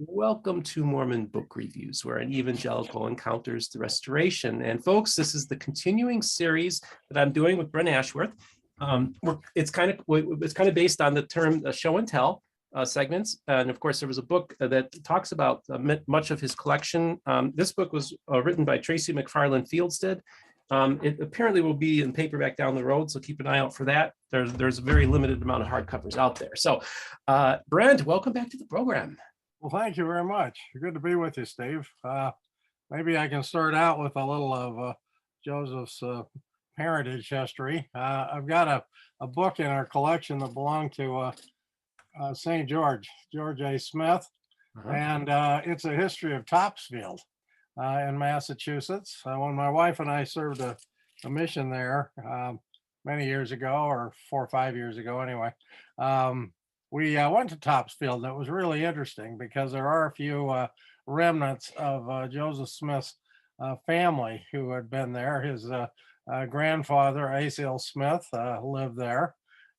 Welcome to Mormon Book Reviews, where an evangelical encounters the restoration. And folks, this is the continuing series that I'm doing with Brent Ashworth. It's kind of based on the term show and tell segments. And of course, there was a book that talks about much of his collection. This book was written by Tracy McFarland Fieldstead. It apparently will be in paperback down the road, so keep an eye out for that. There's a very limited amount of hardcovers out there. So, Brent, welcome back to the program. Well, thank you very much. Good to be with you, Steve. Maybe I can start out with a little of Joseph's parentage history. I've got a book in our collection that belonged to St. George A. Smith, and it's a history of Topsfield in Massachusetts. When my wife and I served a mission there many years ago, or 4 or 5 years ago anyway, we went to Topsfield, and it was really interesting because there are a few remnants of Joseph Smith's family who had been there. His grandfather, Asaph Smith, lived there,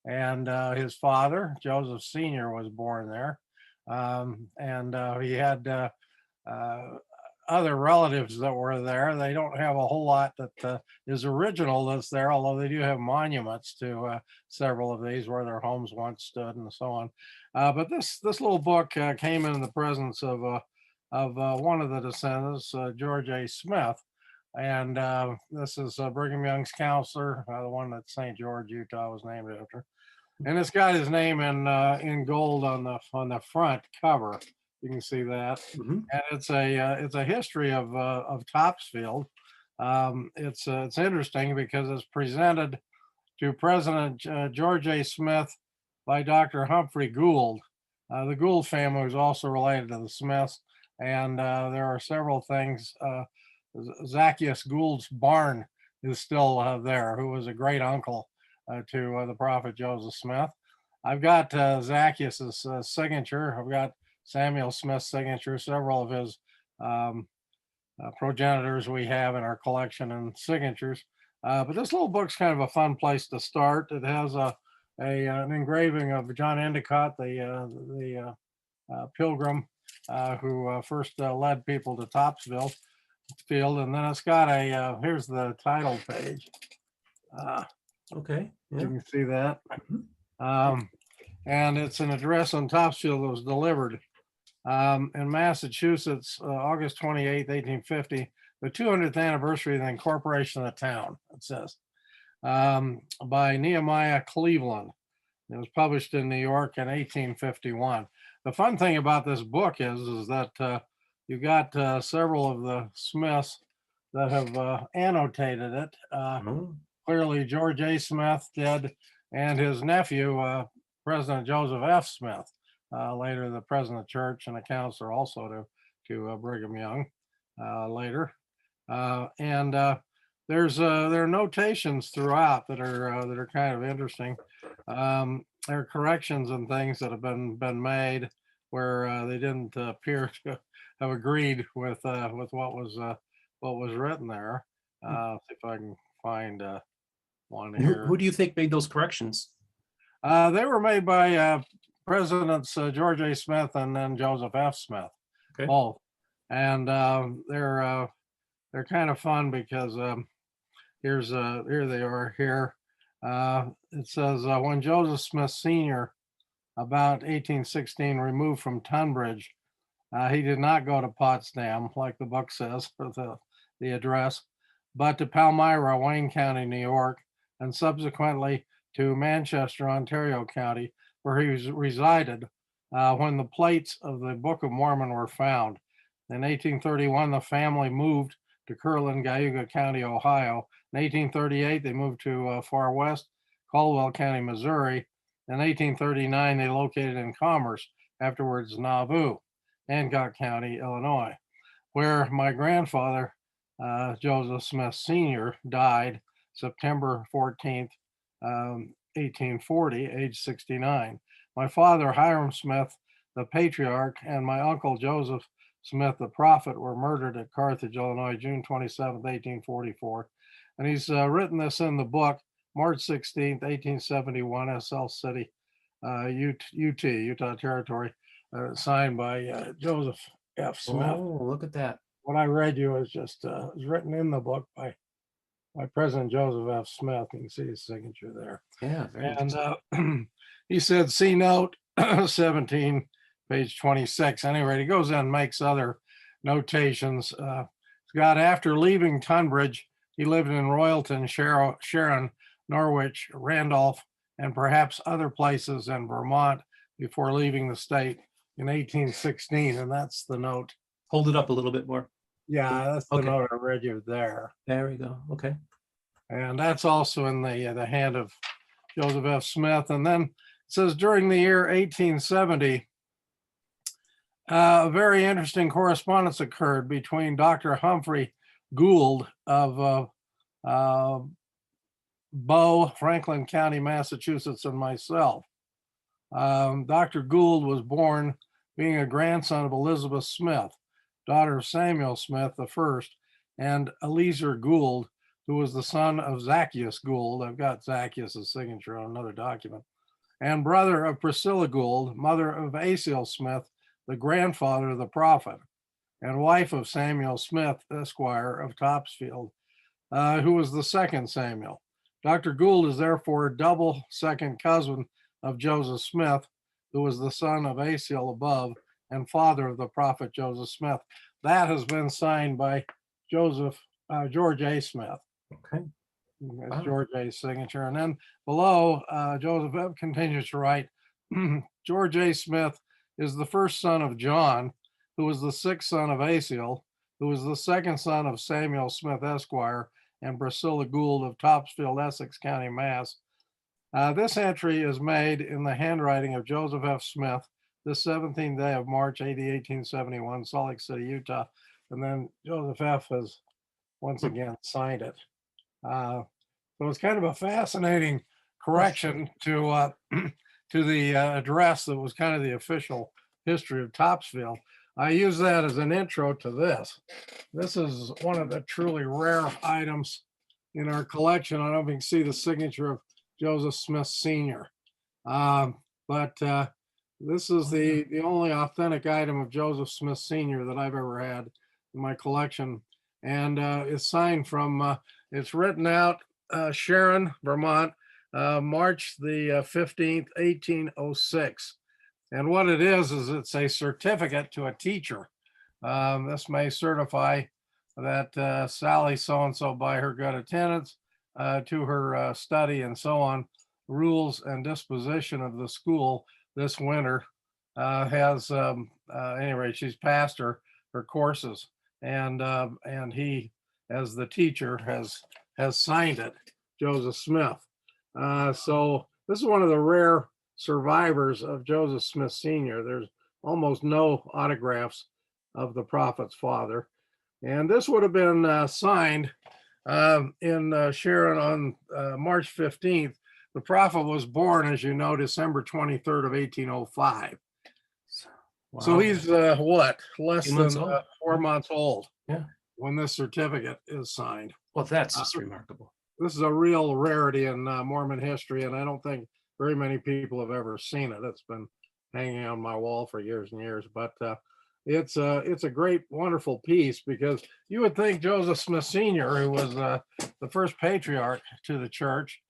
and his father, Joseph Sr., was born there. And he had other relatives that were there. They don't have a whole lot that is original that's there, although they do have monuments to several of these where their homes once stood and so on. But this little book came in the presence of one of the descendants, George A. Smith, and this is Brigham Young's counselor, the one that St. George, Utah, was named after, and it's got his name in gold on the front cover. You can see that, and it's a history of Topsfield. It's interesting because it's presented to President George A. Smith by Dr. Humphrey Gould. The Gould family was also related to the Smiths, and there are several things. Zacchaeus Gould's barn is still there, who was a great uncle to the prophet Joseph Smith. I've got Zacchaeus's signature. I've got Samuel Smith's signature, several of his progenitors we have in our collection and signatures. But this little book's kind of a fun place to start. It has an engraving of John Endicott, the pilgrim who first led people to Topsfield field, and then it's got here's the title page. Okay, yeah. You can see that. And it's an address on Topsfield that was delivered in Massachusetts, August 28th, 1850, the 200th anniversary of the incorporation of the town, it says, by Nehemiah Cleveland. It was published in New York in 1851. The fun thing about this book is that you got several of the Smiths that have annotated it. Clearly, George A. Smith did, and his nephew, President Joseph F. Smith, later the president of the church and a counselor also to Brigham Young later. And there are notations throughout that are kind of interesting. There are corrections and things that have been made where they didn't appear to have agreed with what was written there. See if I can find one here. Who do you think made those corrections? They were made by Presidents George A. Smith and then Joseph F. Smith, both, and they're kind of fun because here they are here. It says when Joseph Smith Sr., about 1816, removed from Tunbridge, he did not go to Potsdam like the book says for the address, but to Palmyra, Wayne County, New York, and subsequently to Manchester, Ontario County, where he resided when the plates of the Book of Mormon were found. In 1831, the family moved to Kirtland, Cayuga County, Ohio. In 1838, they moved to far west, Caldwell County, Missouri. In 1839, they located in Commerce, afterwards Nauvoo, Hancock County, Illinois, where my grandfather, Joseph Smith Sr., died September 14th, 1840, age 69. My father, Hiram Smith, the patriarch, and my uncle, Joseph Smith, the prophet, were murdered at Carthage, Illinois, June 27th, 1844. And he's written this in the book, March 16th, 1871, SL City, Utah Territory. signed by Joseph F. Smith. Oh, look at that. What I read you is just was written in the book by President Joseph F. Smith. You can see his signature there. Yeah, very And he said, see note 17, page 26. Anyway, he goes in and makes other notations. Scott, after leaving Tunbridge, he lived in Royalton, Sharon, Norwich, Randolph, and perhaps other places in Vermont before leaving the state in 1816. And that's the note. Hold it up a little bit more. Yeah, that's the Okay. note I read you there. There we go. Okay. And that's also in the hand of Joseph F. Smith. And then it says during the year 1870, a very interesting correspondence occurred between Dr. Humphrey Gould of Bow, Franklin County, Massachusetts, and myself. Dr. Gould was born being a grandson of Elizabeth Smith, daughter of Samuel Smith the first, and Eliezer Gould, who was the son of Zacchaeus Gould. I've got Zacchaeus' signature on another document, and brother of Priscilla Gould, mother of Asiel Smith, the grandfather of the prophet, and wife of Samuel Smith, Esquire of Topsfield, who was the second Samuel. Dr. Gould is therefore a double second cousin of Joseph Smith, who was the son of Asiel above and father of the prophet Joseph Smith. That has been signed by George A. Smith. Okay. That's Wow. George A.'s signature. And then below, Joseph F. continues to write, George A. Smith is the first son of John, who was the sixth son of Asiel, who was the second son of Samuel Smith, Esquire, and Priscilla Gould of Topsfield, Essex County, Mass. This entry is made in the handwriting of Joseph F. Smith, the 17th day of March, AD 1871, Salt Lake City, Utah. And then Joseph F. has once again signed it. So it's kind of a fascinating correction to the address that was kind of the official history of Topsfield. I use that as an intro to this. This is one of the truly rare items in our collection. I don't know if you can see the signature of Joseph Smith Sr. But this is the only authentic item of Joseph Smith Sr. that I've ever had in my collection. And it's signed from, it's written out Sharon, Vermont, March the 15th, 1806. And what it is it's a certificate to a teacher. This may certify that Sally so-and-so by her good attendance to her study and so on, rules and disposition of the school this winter has, anyway, she's passed her courses, and he, as the teacher, has signed it, Joseph Smith. So this is one of the rare survivors of Joseph Smith Sr. There's almost no autographs of the prophet's father. And this would have been signed in Sharon on March 15th. The prophet was born, as you know, December 23rd of 1805. Wow. So he's what, less than 4 months old when this certificate is signed. Well, that's just remarkable. This is a real rarity in Mormon history, and I don't think very many people have ever seen it. It's been hanging on my wall for years and years, but it's a great, wonderful piece, because you would think Joseph Smith Sr., who was the first patriarch to the church,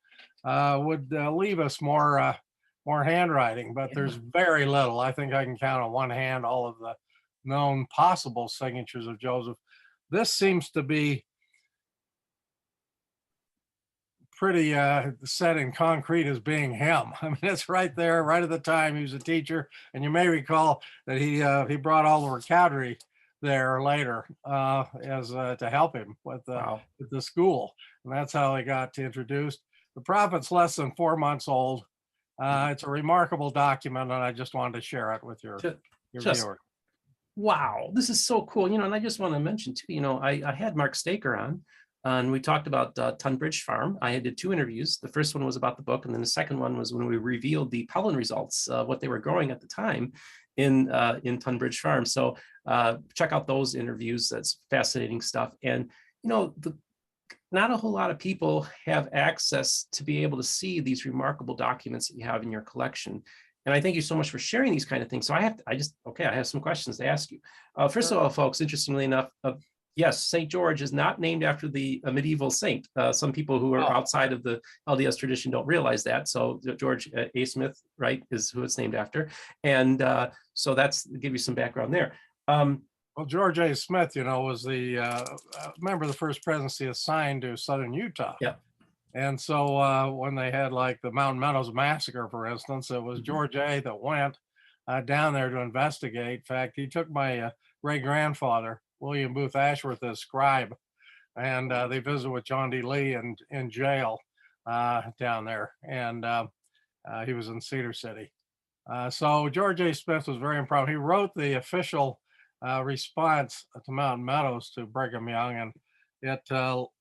would leave us more handwriting, but there's very little. I think I can count on one hand all of the known possible signatures of Joseph. This seems to be pretty set in concrete as being him. I mean, it's right there, right at the time he was a teacher. And you may recall that he brought all the recountry there later as to help him with the school. And that's how he got introduced. The prophet's less than 4 months old. It's a remarkable document, and I just wanted to share it with your viewer. Wow, this is so cool. And I just want to mention too, I had Mark Staker on, and we talked about Tunbridge Farm. I did 2 interviews. The first one was about the book, and then the second one was when we revealed the pollen results, what they were growing at the time in Tunbridge Farm. So check out those interviews. That's fascinating stuff. And not a whole lot of people have access to be able to see these remarkable documents that you have in your collection. And I thank you so much for sharing these kind of things. So I have some questions to ask you. First of Sure. all, folks, interestingly enough, yes, St. George is not named after a medieval saint. Some people who are Oh, outside of the LDS tradition don't realize that. So George A. Smith, right, is who it's named after. And so that's give you some background there. well, George A. Smith, was the member of the first presidency assigned to southern Utah. Yeah. And so when they had like the Mountain Meadows massacre, for instance, it was George A. that went down there to investigate. In fact, he took my great grandfather, William Booth Ashworth, as scribe, and they visited with John D. Lee in jail down there. And he was in Cedar City. So George A. Smith was very impressed. He wrote the official response to Mountain Meadows to Brigham Young, and it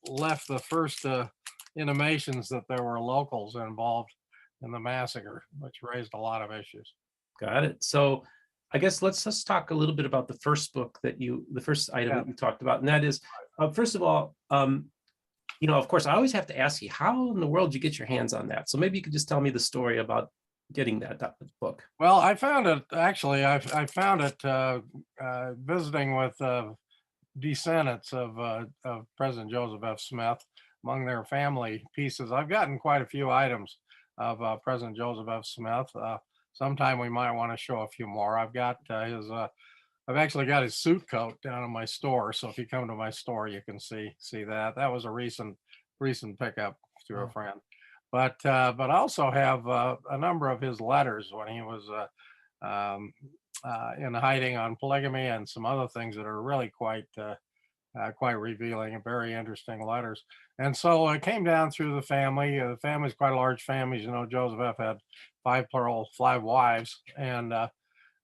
left the first intimations that there were locals involved in the massacre, which raised a lot of issues. Got it. So I guess let's talk a little bit about the first book the first item Yeah. that you talked about, and that is, first of all, of course, I always have to ask you, how in the world did you get your hands on that? So maybe you could just tell me the story about getting that book. Well, I found it actually. I found it visiting with descendants of President Joseph F. Smith among their family pieces. I've gotten quite a few items of President Joseph F. Smith. Sometime we might want to show a few more. I've got I've actually got his suit coat down in my store. So if you come to my store, you can see that. That was a recent pickup through a friend. But I also have a number of his letters when he was in hiding on polygamy and some other things that are really quite revealing and very interesting letters. And so it came down through the family. The family's quite a large family. You know, Joseph F. had 5 wives, and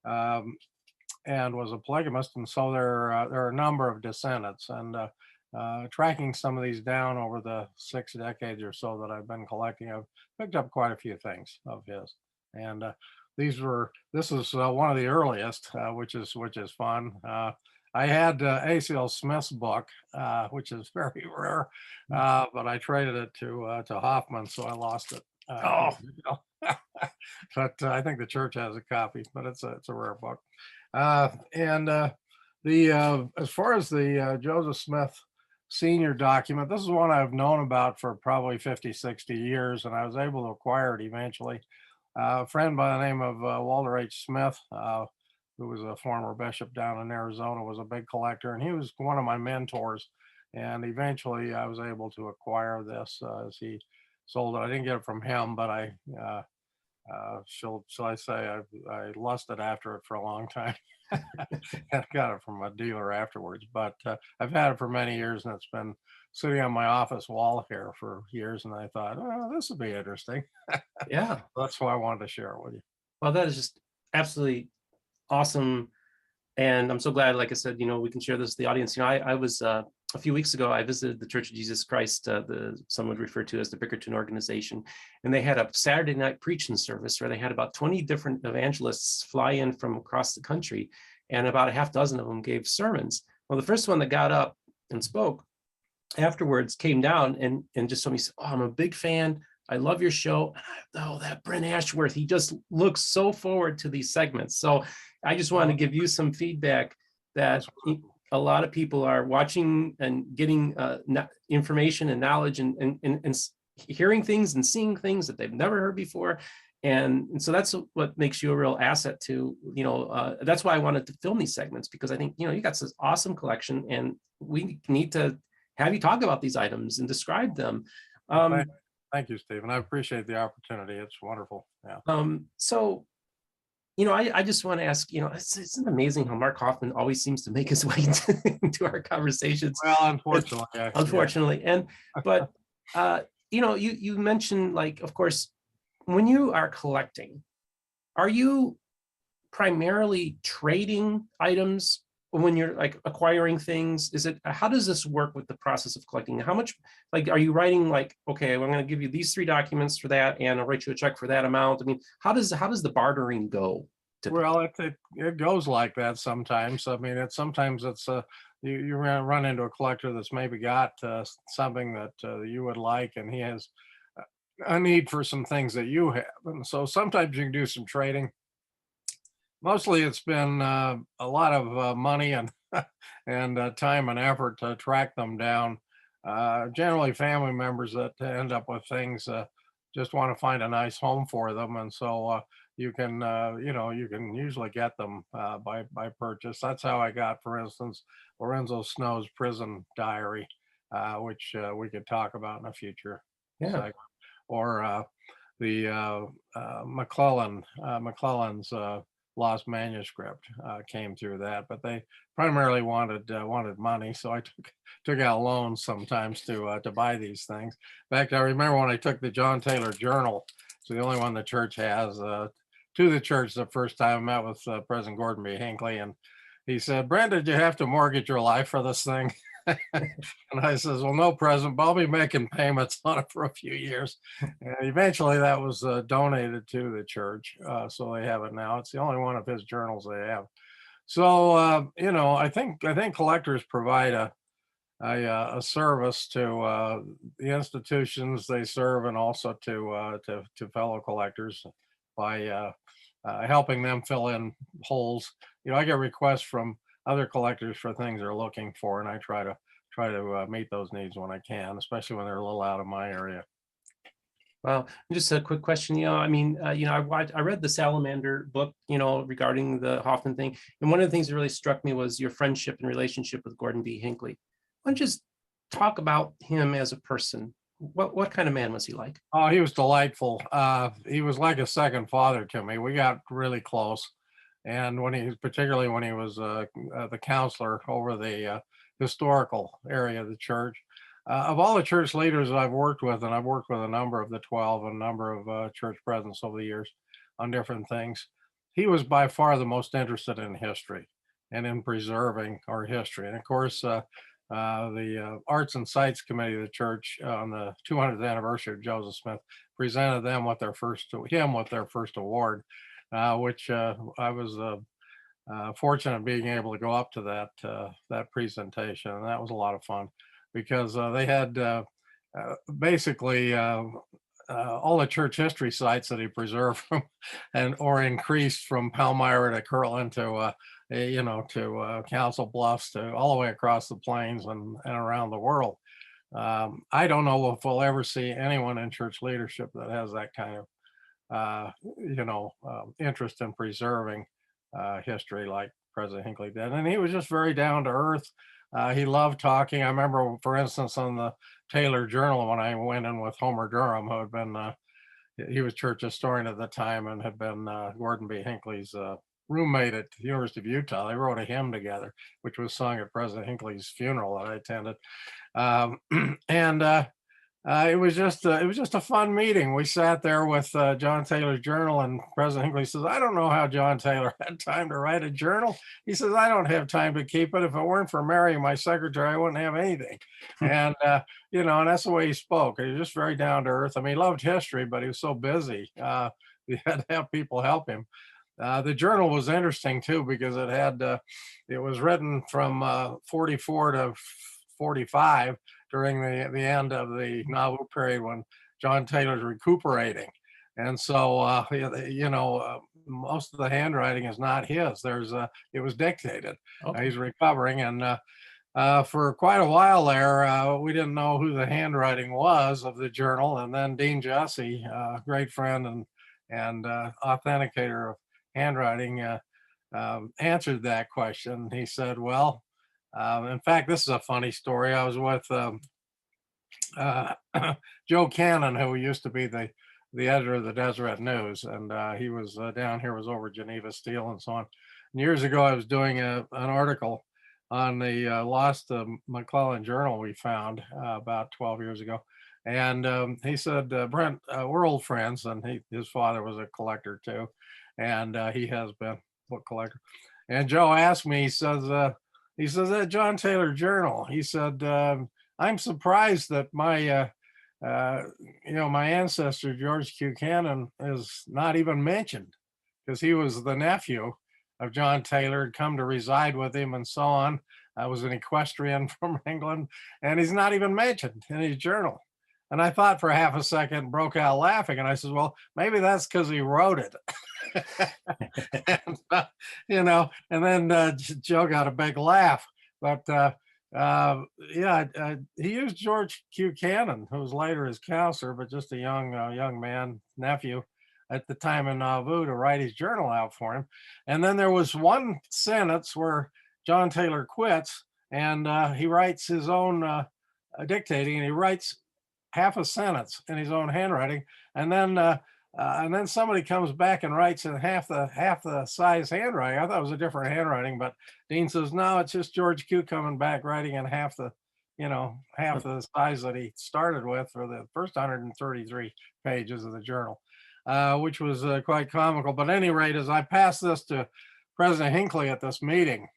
was a polygamist. And so there are a number of descendants. And tracking some of these down over the 6 decades or so that I've been collecting, I've picked up quite a few things of his. And this is one of the earliest, which is fun. I had A.C.L. Smith's book, which is very rare, but I traded it to Hoffman, so I lost it. But I think the church has a copy, but it's a rare book. And as far as the Joseph Smith Senior document, this is one I've known about for probably 50, 60 years, and I was able to acquire it eventually. A friend by the name of Walter H. Smith, who was a former bishop down in Arizona, was a big collector, and he was one of my mentors. And eventually I was able to acquire this as he sold it. I didn't get it from him, but shall I say, I lusted after it for a long time. I got it from a dealer afterwards, but I've had it for many years, and it's been sitting on my office wall here for years. And I thought, oh, this would be interesting. Yeah. That's why I wanted to share it with you. Well, that is just absolutely awesome. And I'm so glad, like I said, we can share this with the audience. I was a few weeks ago, I visited the Church of Jesus Christ, some would refer to as the Bickerton organization, and they had a Saturday night preaching service where they had about 20 different evangelists fly in from across the country, and about a half dozen of them gave sermons. Well, the first one that got up and spoke afterwards came down and just told me, "Oh, I'm a big fan. I love your show. Oh, that Brent Ashworth, he just looks so forward to these segments." So I just want to give you some feedback that a lot of people are watching and getting information and knowledge and hearing things and seeing things that they've never heard before. And so that's what makes you a real asset to, that's why I wanted to film these segments, because I think, you got this awesome collection, and we need to have you talk about these items and describe them. Thank you, Stephen. I appreciate the opportunity. It's wonderful. Yeah. So, I just want to ask, it's amazing how Mark Hoffman always seems to make his way into our conversations. Well, unfortunately. Unfortunately. Yeah. But, you mentioned, like, of course, when you are collecting, are you primarily trading items when you're like acquiring things? How does this work with the process of collecting? How much, like, are you writing like, okay, well, I'm going to give you these 3 documents for that, and I'll write you a check for that amount? I mean, how does the bartering go? Well, it goes like that sometimes. I mean, sometimes it's you run into a collector that's maybe got something that you would like, and he has a need for some things that you have. And so sometimes you can do some trading. Mostly it's been a lot of money and and time and effort to track them down. Generally, family members that end up with things just want to find a nice home for them, and so you can you can usually get them by purchase. That's how I got, for instance, Lorenzo Snow's prison diary, which we could talk about in a future Yeah. segment, or the McClellan's lost manuscript came through that, but they primarily wanted money, so I took out loans sometimes to buy these things. In fact, I remember when I took the John Taylor Journal, it's the only one the church has, to the church the first time I met with President Gordon B. Hinckley, and he said, "Brent, did you have to mortgage your life for this thing?" And I says, "Well, no, President, but I'll be making payments on it for a few years." And eventually that was donated to the church. So they have it now. It's the only one of his journals they have. So, I think collectors provide a service to the institutions they serve, and also to fellow collectors by helping them fill in holes. I get requests from other collectors for things they're looking for, and I try to meet those needs when I can, especially when they're a little out of my area. Well, just a quick question. I mean, I read the Salamander book, regarding the Hoffman thing, and one of the things that really struck me was your friendship and relationship with Gordon B. Hinckley. Why don't you just talk about him as a person? What kind of man was he like? Oh, he was delightful. He was like a second father to me. We got really close, and particularly when he was the counselor over the historical area of the church. Of all the church leaders that I've worked with, and I've worked with a number of the 12, and a number of church presidents over the years on different things, he was by far the most interested in history and in preserving our history. And of course, the Arts and Sites Committee of the church on the 200th anniversary of Joseph Smith presented them with their first award, which I was fortunate being able to go up to that presentation, and that was a lot of fun because they had basically all the church history sites that he preserved from or increased from Palmyra to Kirtland to Council Bluffs to all the way across the plains and around the world. I don't know if we'll ever see anyone in church leadership that has that kind of interest in preserving history like President Hinckley did. And he was just very down to earth. He loved talking. I remember, for instance, on the Taylor Journal, when I went in with Homer Durham, who had been, he was church historian at the time and had been Gordon B. Hinckley's roommate at the University of Utah. They wrote a hymn together, which was sung at President Hinckley's funeral that I attended. And it was just a fun meeting. We sat there with John Taylor's journal, and President Hinckley says, "I don't know how John Taylor had time to write a journal." He says, "I don't have time to keep it. If it weren't for Mary, my secretary, I wouldn't have anything." And and that's the way he spoke. He was just very down to earth. I mean, he loved history, but he was so busy. He had to have people help him. The journal was interesting too because it was written from 44 to 45 during the end of the Nauvoo period when John Taylor's recuperating. And so, most of the handwriting is not his. It was dictated. Okay. He's recovering, and for quite a while there, we didn't know who the handwriting was of the journal. And then Dean Jesse, great friend and authenticator of handwriting, answered that question. He said, "Well." In fact, this is a funny story. I was with uh, Joe Cannon, who used to be the editor of the Deseret News, and he was down here, was over Geneva Steel and so on. And years ago, I was doing an article on the lost McClellan Journal we found about 12 years ago. And he said, "Brent, we're old friends," and his father was a collector too, and he has been book collector. And Joe asked me, he says, "That John Taylor Journal," he said, "I'm surprised that my ancestor, George Q. Cannon, is not even mentioned, because he was the nephew of John Taylor, had come to reside with him and so on. I was an equestrian from England, and he's not even mentioned in his journal." And I thought for half a second, broke out laughing. And I said, well, maybe that's because he wrote it. And, and then Joe got a big laugh. But he used George Q. Cannon, who was later his counselor, but just a young man, nephew at the time in Nauvoo, to write his journal out for him. And then there was one sentence where John Taylor quits, and he writes his own dictating, and he writes half a sentence in his own handwriting, and then somebody comes back and writes in half the size handwriting. I thought it was a different handwriting, but Dean says, no, it's just George Q coming back writing in half the size that he started with for the first 133 pages of the journal, which was quite comical. But at any rate, as I passed this to President Hinckley at this meeting,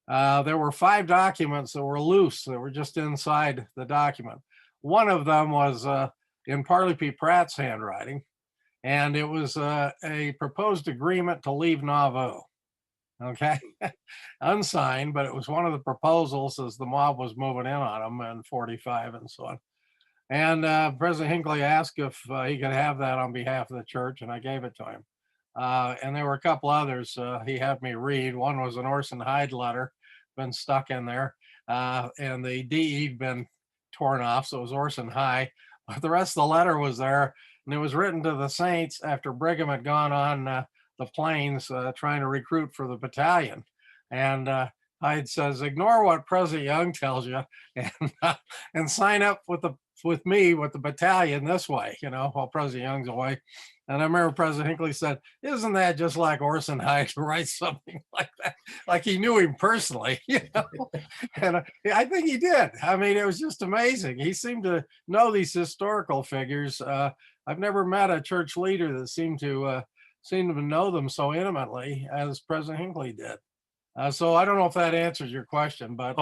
there were 5 documents that were loose, that were just inside the document. One of them was in Parley P. Pratt's handwriting, and it was a proposed agreement to leave Nauvoo. Okay, unsigned, but it was one of the proposals as the mob was moving in on them in 45 and so on. And President Hinckley asked if he could have that on behalf of the church, and I gave it to him. And there were a couple others he had me read. One was an Orson Hyde letter, been stuck in there, and the DE'd been torn off, so it was Orson Hyde. But the rest of the letter was there, and it was written to the Saints after Brigham had gone on the plains trying to recruit for the battalion. And Hyde says, ignore what President Young tells you, and sign up with me with the battalion this way, while President Young's away. And I remember President Hinckley said, isn't that just like Orson Hyde to write something like that? Like he knew him personally, And I think he did. I mean, it was just amazing. He seemed to know these historical figures. I've never met a church leader that seemed to know them so intimately as President Hinckley did. So I don't know if that answers your question, but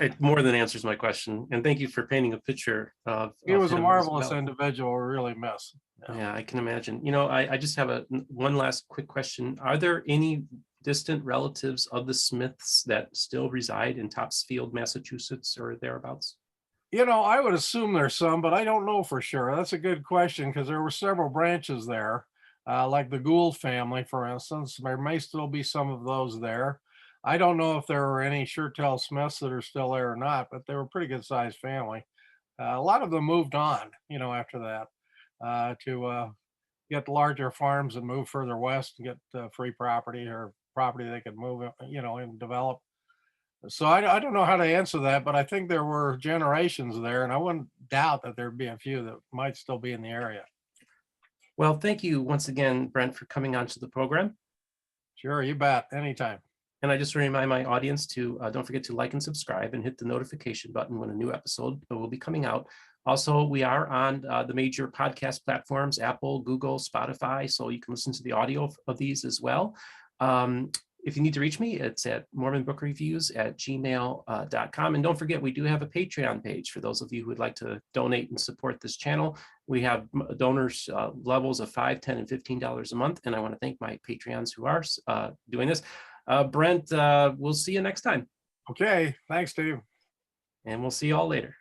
it more than answers my question. And thank you for painting a picture of he was a marvelous well. individual we really miss. Yeah, I can imagine. I just have one last quick question. Are there any distant relatives of the Smiths that still reside in Topsfield, Massachusetts or thereabouts? I would assume there's some, but I don't know for sure. That's a good question, because there were several branches there, like the Gould family, for instance. There may still be some of those there. I don't know if there are any Shurtell Smiths that are still there or not, but they were a pretty good sized family. A lot of them moved on, after that, to get larger farms and move further west and get free property, or property they could move, and develop. So I don't know how to answer that, but I think there were generations there, and I wouldn't doubt that there'd be a few that might still be in the area. Well, thank you once again, Brent, for coming onto the program. Sure, you bet, anytime. And I just remind my audience to don't forget to like and subscribe and hit the notification button when a new episode will be coming out. Also, we are on the major podcast platforms, Apple, Google, Spotify, so you can listen to the audio of these as well. If you need to reach me, it's at mormonbookreviews@gmail.com. And don't forget, we do have a Patreon page for those of you who would like to donate and support this channel. We have donors levels of $5, $10, and $15 a month. And I want to thank my Patreons who are doing this. Brent, we'll see you next time. Okay, thanks, Steve. And we'll see you all later.